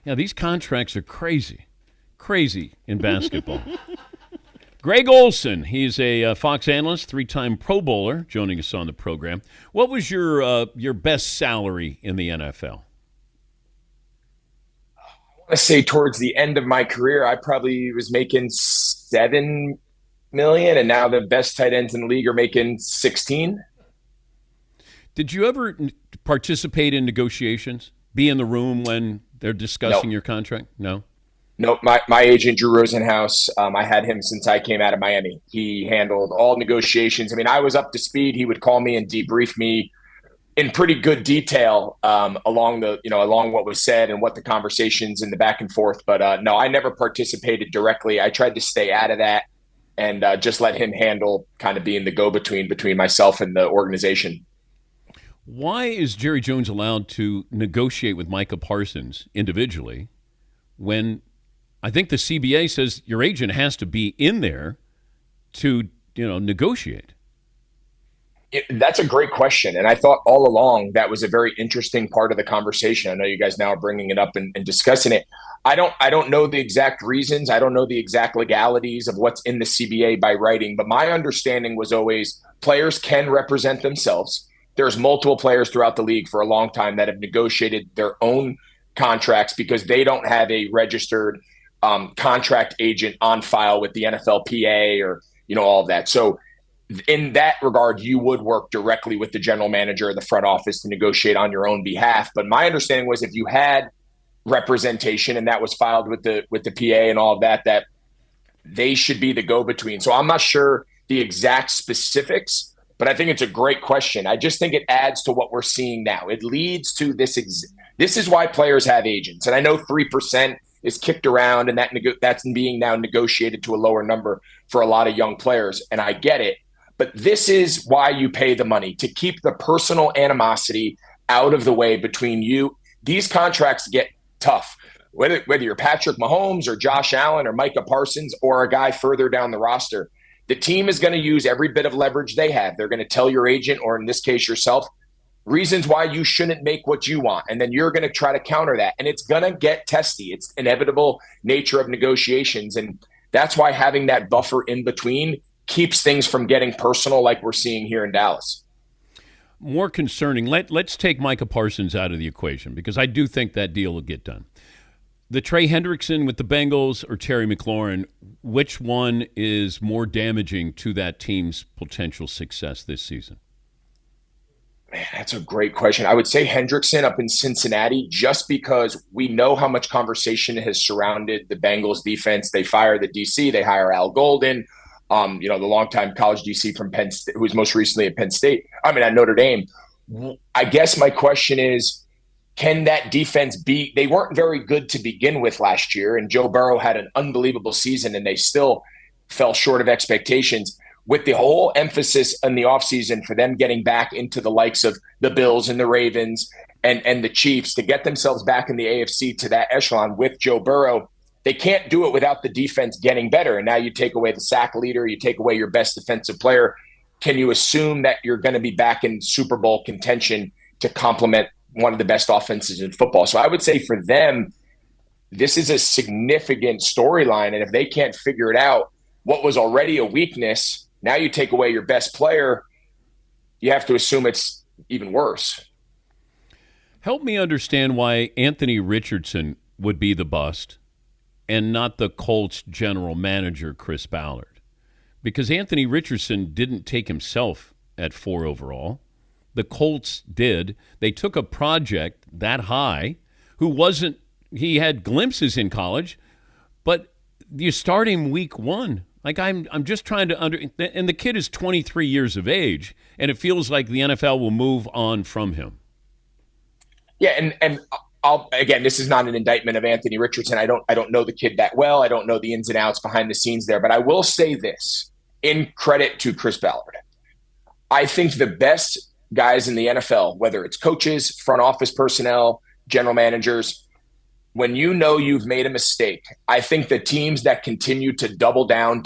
Yeah, these contracts are crazy in basketball. Greg Olsen, he's a Fox analyst, three-time Pro Bowler, joining us on the program. What was your best salary in the NFL? I say towards the end of my career, I probably was making 7 million, and now the best tight ends in the league are making 16. Did you ever participate in negotiations? Be in the room when they're No, discussing your contract? No. no. My agent Drew Rosenhaus, I had him since I came out of Miami. He handled all negotiations. I mean, I was up to speed. He would call me and debrief me in pretty good detail along what was said and what the conversations and the back and forth. But no, I never participated directly. I tried to stay out of that and just let him handle kind of being the go between myself and the organization. Why is Jerry Jones allowed to negotiate with Micah Parsons individually when I think the CBA says your agent has to be in there to negotiate? That's a great question. And I thought all along that was a very interesting part of the conversation. I know you guys now are bringing it up and discussing it. I don't know the exact reasons. I don't know the exact legalities of what's in the CBA by writing, but my understanding was always players can represent themselves. There's multiple players throughout the league for a long time that have negotiated their own contracts because they don't have a registered contract agent on file with the NFLPA or all of that. So in that regard, you would work directly with the general manager or the front office to negotiate on your own behalf. But my understanding was if you had representation and that was filed with the PA and all of that, that they should be the go-between. So I'm not sure the exact specifics, but I think it's a great question. I just think it adds to what we're seeing now. It leads to this. This is why players have agents. And I know 3% is kicked around and that's being now negotiated to a lower number for a lot of young players. And I get it. But this is why you pay the money, to keep the personal animosity out of the way between you. These contracts get tough, whether you're Patrick Mahomes or Josh Allen or Micah Parsons or a guy further down the roster. The team is going to use every bit of leverage they have. They're going to tell your agent, or in this case yourself, reasons why you shouldn't make what you want. And then you're going to try to counter that. And it's going to get testy. It's inevitable nature of negotiations. And that's why having that buffer in between keeps things from getting personal like we're seeing here in Dallas. More concerning, let's take Micah Parsons out of the equation because I do think that deal will get done. The Trey Hendrickson with the Bengals or Terry McLaurin, which one is more damaging to that team's potential success this season? Man, that's a great question. I would say Hendrickson up in Cincinnati just because we know how much conversation has surrounded the Bengals defense. They fire the DC, they hire Al Golden. The longtime college DC from Penn State, who was most recently at at Notre Dame. I guess my question is, can that defense be? They weren't very good to begin with last year, and Joe Burrow had an unbelievable season, and they still fell short of expectations. With the whole emphasis in the offseason for them getting back into the likes of the Bills and the Ravens and the Chiefs to get themselves back in the AFC to that echelon with Joe Burrow, they can't do it without the defense getting better. And now you take away the sack leader, you take away your best defensive player. Can you assume that you're going to be back in Super Bowl contention to complement one of the best offenses in football? So I would say for them, this is a significant storyline. And if they can't figure it out, what was already a weakness, now you take away your best player, you have to assume it's even worse. Help me understand why Anthony Richardson would be the bust and not the Colts general manager, Chris Ballard. Because Anthony Richardson didn't take himself at 4 overall. The Colts did. They took a project that high he had glimpses in college, but you start him week 1. Like I'm just trying to and the kid is 23 years of age, and it feels like the NFL will move on from him. Yeah, and again, this is not an indictment of Anthony Richardson. I don't know the kid that well. I don't know the ins and outs behind the scenes there, but I will say this in credit to Chris Ballard. I think the best guys in the NFL, whether it's coaches, front office personnel, general managers, when you know you've made a mistake, I think the teams that continue to double down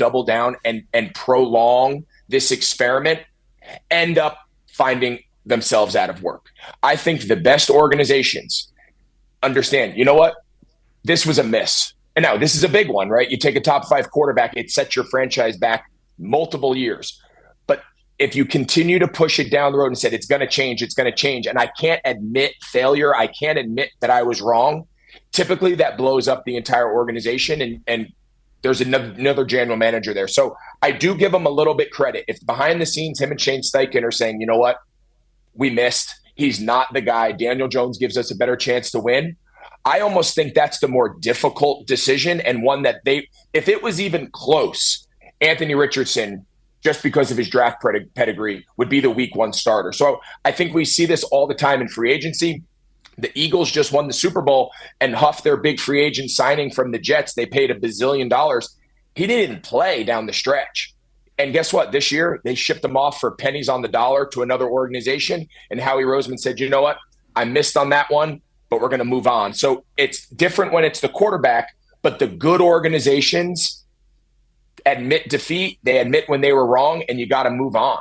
and prolong this experiment end up finding themselves out of work. I think the best organizations understand, you know what? this was a miss. And now this is a big one, right? You take a top 5 quarterback, it sets your franchise back multiple years. But if you continue to push it down the road and said, it's going to change, and I can't admit failure, I can't admit that I was wrong, typically that blows up the entire organization, and there's another general manager there. So I do give him a little bit credit. If behind the scenes, him and Shane Steichen are saying, you know what, we missed, he's not the guy, Daniel Jones gives us a better chance to win, I almost think that's the more difficult decision, and one that if it was even close, Anthony Richardson, just because of his draft pedigree, would be the week 1 starter. So I think we see this all the time in free agency. The Eagles just won the Super Bowl, and Huff, their big free agent signing from the Jets, they paid $1 bazillion. He didn't even play down the stretch. And guess what? This year, they shipped him off for pennies on the dollar to another organization. And Howie Roseman said, you know what? I missed on that one, but we're going to move on. So it's different when it's the quarterback, but the good organizations admit defeat. They admit when they were wrong, and you got to move on.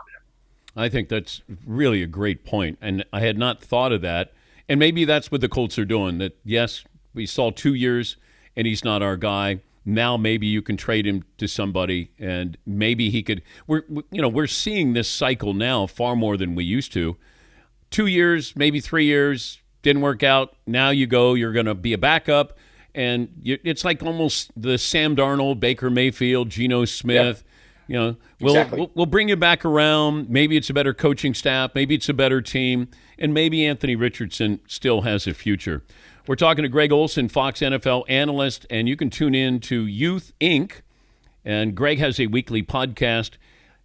I think that's really a great point, and I had not thought of that. And maybe that's what the Colts are doing, that, yes, we saw 2 years, and he's not our guy. Now maybe you can trade him to somebody, and maybe he could. We're seeing this cycle now far more than we used to. 2 years, maybe 3 years, didn't work out. Now you go, you're going to be a backup, and it's like almost the Sam Darnold, Baker Mayfield, Geno Smith. Yeah. We'll bring you back around. Maybe it's a better coaching staff. Maybe it's a better team, and maybe Anthony Richardson still has a future. We're talking to Greg Olsen, Fox NFL analyst, and you can tune in to Youth Inc. And Greg has a weekly podcast.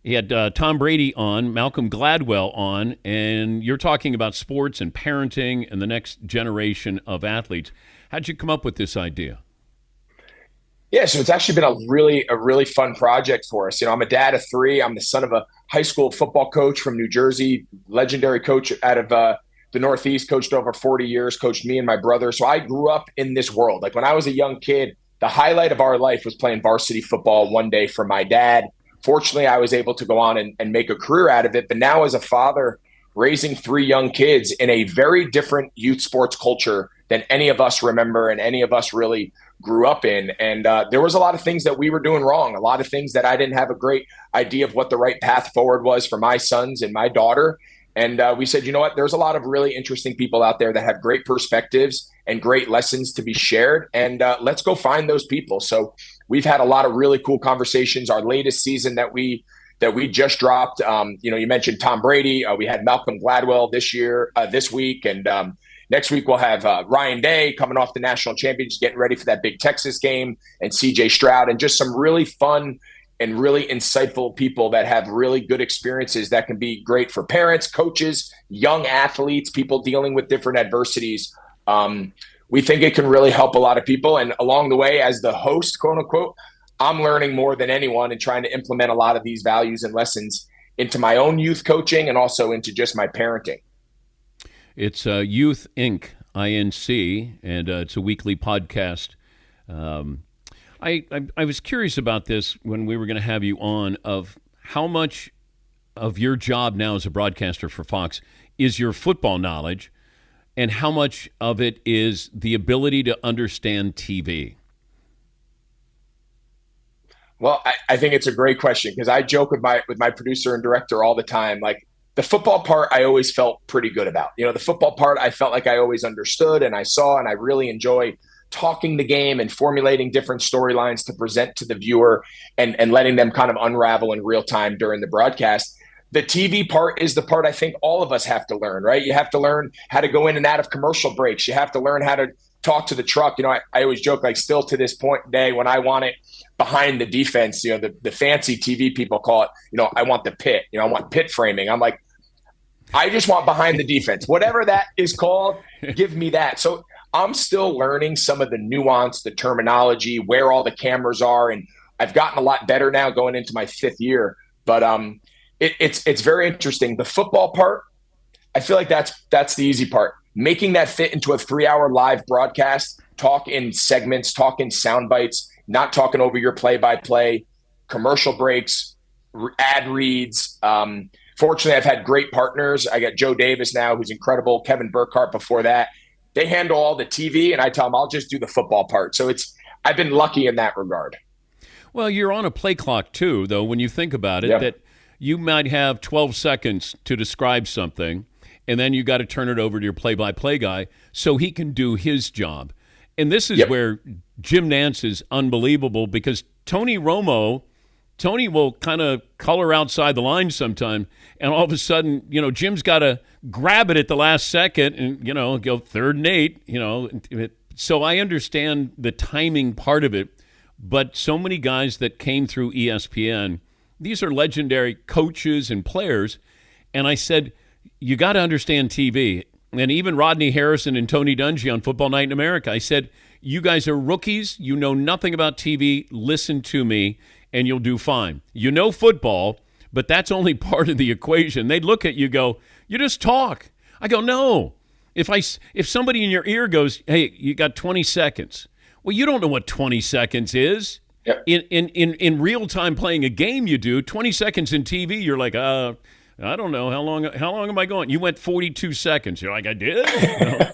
He had Tom Brady on, Malcolm Gladwell on, and you're talking about sports and parenting and the next generation of athletes. How'd you come up with this idea? Yeah, so it's actually been a really fun project for us. I'm a dad of 3. I'm the son of a high school football coach from New Jersey, legendary coach out of the Northeast, coached over 40 years, coached me and my brother. So I grew up in this world. Like when I was a young kid, the highlight of our life was playing varsity football one day for my dad. Fortunately, I was able to go on and make a career out of it. But now as a father, raising 3 young kids in a very different youth sports culture than any of us remember and any of us really grew up in. And there was a lot of things that we were doing wrong, a lot of things that I didn't have a great idea of what the right path forward was for my sons and my daughter. And we said, you know what, there's a lot of really interesting people out there that have great perspectives and great lessons to be shared. And let's go find those people. So we've had a lot of really cool conversations. Our latest season that we just dropped, you mentioned Tom Brady. We had Malcolm Gladwell this week. And next week we'll have Ryan Day coming off the national championship, getting ready for that big Texas game, and CJ Stroud, and just some really fun and really insightful people that have really good experiences that can be great for parents, coaches, young athletes, people dealing with different adversities. We think it can really help a lot of people. And along the way, as the host, quote unquote, I'm learning more than anyone and trying to implement a lot of these values and lessons into my own youth coaching and also into just my parenting. It's Youth Inc., INC, and it's a weekly podcast. I was curious about this when we were going to have you on, of how much of your job now as a broadcaster for Fox is your football knowledge, and how much of it is the ability to understand TV? Well, I think it's a great question, because I joke with my producer and director all the time. Like, the football part, I always felt pretty good about. The football part, I felt like I always understood and I saw, and I really enjoy talking the game and formulating different storylines to present to the viewer and letting them kind of unravel in real time during the broadcast. The TV part is the part I think all of us have to learn, right? You have to learn how to go in and out of commercial breaks. You have to learn how to talk to the truck. I always joke, like, still to this point today, when I want it behind the defense, the fancy TV people call it, I want the pit, I want pit framing. I'm like, I just want behind the defense, whatever that is called, give me that. So I'm still learning some of the nuance, the terminology, where all the cameras are. And I've gotten a lot better now going into my 5th year, but it's very interesting. The football part, I feel like that's the easy part. Making that fit into a 3-hour live broadcast, talk in segments, talk in sound bites, not talking over your play-by-play, commercial breaks, ad reads. Fortunately, I've had great partners. I got Joe Davis now, who's incredible. Kevin Burkhardt before that. They handle all the TV, and I tell them I'll just do the football part. So I've been lucky in that regard. Well, you're on a play clock too, though, when you think about it, Yeah. that you might have 12 seconds to describe something, and then you got to turn it over to your play-by-play guy so he can do his job. And this is where Jim Nantz is unbelievable, because Tony will kind of color outside the line sometime, and all of a sudden, Jim's got to grab it at the last second and, go 3rd and 8, So I understand the timing part of it, but so many guys that came through ESPN, these are legendary coaches and players, and I said, you got to understand TV. And even Rodney Harrison and Tony Dungy on Football Night in America, I said, you guys are rookies. You know nothing about TV. Listen to me, and you'll do fine. You know football, but that's only part of the equation. They'd look at you, go, you just talk. I go, no. If somebody in your ear goes, hey, you got 20 seconds. Well, you don't know what 20 seconds is. Yep. In real time playing a game, you do. 20 seconds in TV, you're like, I don't know. How long am I going? You went 42 seconds. You're like, I did?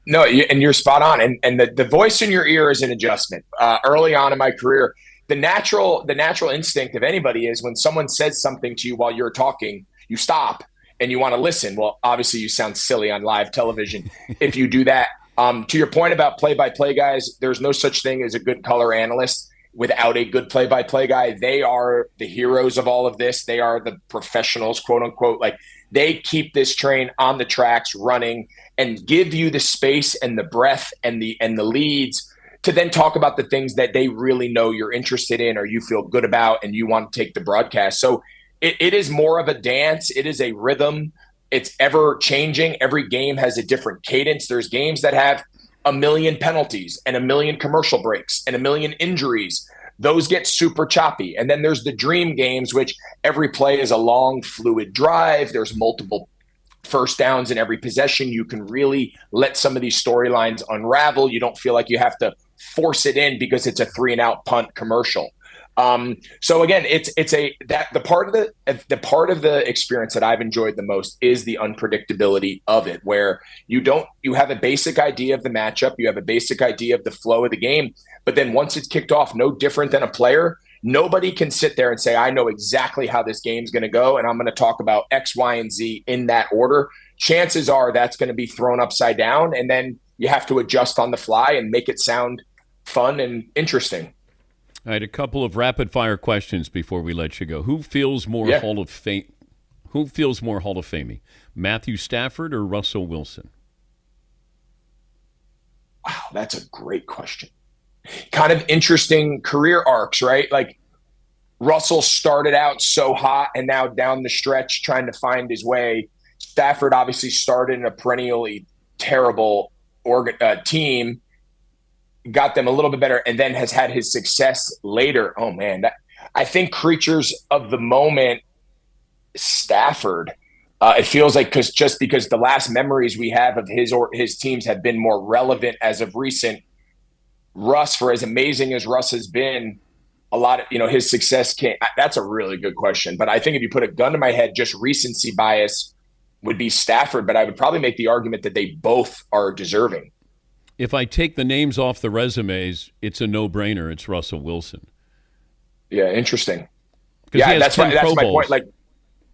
No, and you're spot on. And the voice in your ear is an adjustment. Early on in my career, the natural instinct of anybody is when someone says something to you while you're talking, you stop and you want to listen. Well, obviously you sound silly on live television if you do that. To your point about play-by-play guys, there's no such thing as a good color analyst without a good play-by-play guy. They are the heroes of all of this. They are the professionals, quote unquote. Like, they keep this train on the tracks running and give you the space and the breath and the leads to then talk about the things that they really know you're interested in or you feel good about and you want to take the broadcast. So it is more of a dance. It is a rhythm. It's ever changing. Every game has a different cadence. There's games that have 1 million penalties and 1 million commercial breaks and 1 million injuries. Those get super choppy. And then there's the dream games, which every play is a long, fluid drive. There's multiple first downs in every possession. You can really let some of these storylines unravel. You don't feel like you have to force it in because it's a 3-and-out punt commercial. So again, the part of the experience that I've enjoyed the most is the unpredictability of it, where you have a basic idea of the matchup, you have a basic idea of the flow of the game, but then once it's kicked off, no different than a player, nobody can sit there and say, I know exactly how this game's going to go, and I'm going to talk about X, Y, and Z in that order. Chances are that's going to be thrown upside down, and then you have to adjust on the fly and make it sound fun and interesting. All right, a couple of rapid-fire questions before we let you go. Who feels more Hall of Fame? Who feels more Hall of Fame? Matthew Stafford or Russell Wilson? Wow, that's a great question. Kind of interesting career arcs, right? Like, Russell started out so hot and now down the stretch trying to find his way. Stafford obviously started in a perennially terrible team, got them a little bit better, and then has had his success later. Oh man, I think creatures of the moment, Stafford. It feels like because the last memories we have of his teams have been more relevant as of recent. Russ, for as amazing as Russ has been, a lot of his success can't. That's a really good question, but I think if you put a gun to my head, just recency bias would be Stafford. But I would probably make the argument that they both are deserving. If I take the names off the resumes, it's a no-brainer. It's Russell Wilson. Yeah, interesting. Yeah, that's my point. Like,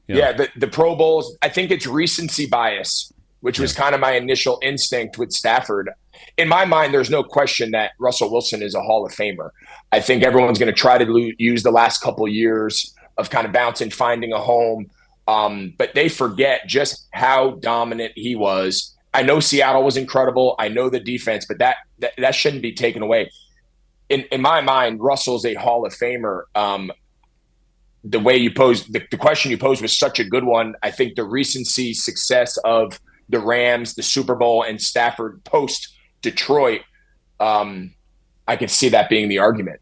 the Pro Bowls, I think it's recency bias, which was kind of my initial instinct with Stafford. In my mind, there's no question that Russell Wilson is a Hall of Famer. I think everyone's going to try to use the last couple of years of kind of bouncing, finding a home. But they forget just how dominant he was. I know Seattle was incredible. I know the defense, but that shouldn't be taken away. In my mind, Russell's a Hall of Famer. The way you posed the question you posed was such a good one. I think the recency success of the Rams, the Super Bowl, and Stafford post Detroit, I could see that being the argument.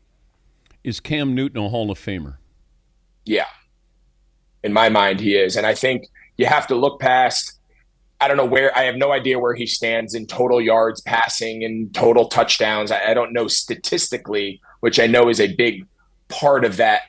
Is Cam Newton a Hall of Famer? Yeah. In my mind, he is. And I think you have to look past. I don't know I have no idea where he stands in total yards passing and total touchdowns. I don't know statistically, which I know is a big part of that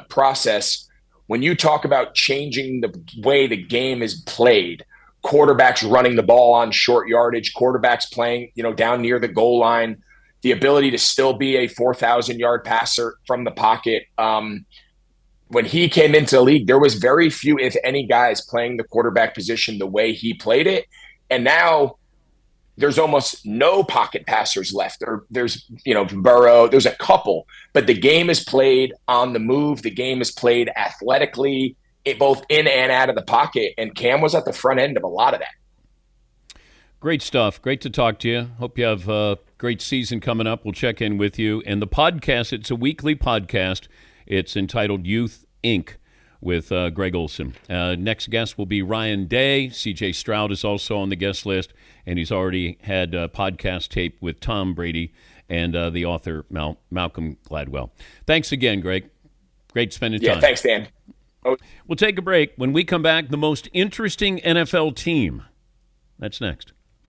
process. When you talk about changing the way the game is played, quarterbacks running the ball on short yardage, quarterbacks playing, down near the goal line, the ability to still be a 4,000-yard passer from the pocket. When he came into the league, there was very few, if any, guys playing the quarterback position the way he played it. And now there's almost no pocket passers left. There's Burrow, there's a couple, but the game is played on the move. The game is played athletically, both in and out of the pocket. And Cam was at the front end of a lot of that. Great stuff. Great to talk to you. Hope you have a great season coming up. We'll check in with you. And the podcast, it's a weekly podcast. It's entitled Youth Inc. with Greg Olsen. Next guest will be Ryan Day. CJ Stroud is also on the guest list, and he's already had a podcast tape with Tom Brady and the author Malcolm Gladwell. Thanks again, Greg. Great spending time. Yeah, thanks, Dan. We'll take a break. When we come back, the most interesting NFL team. That's next.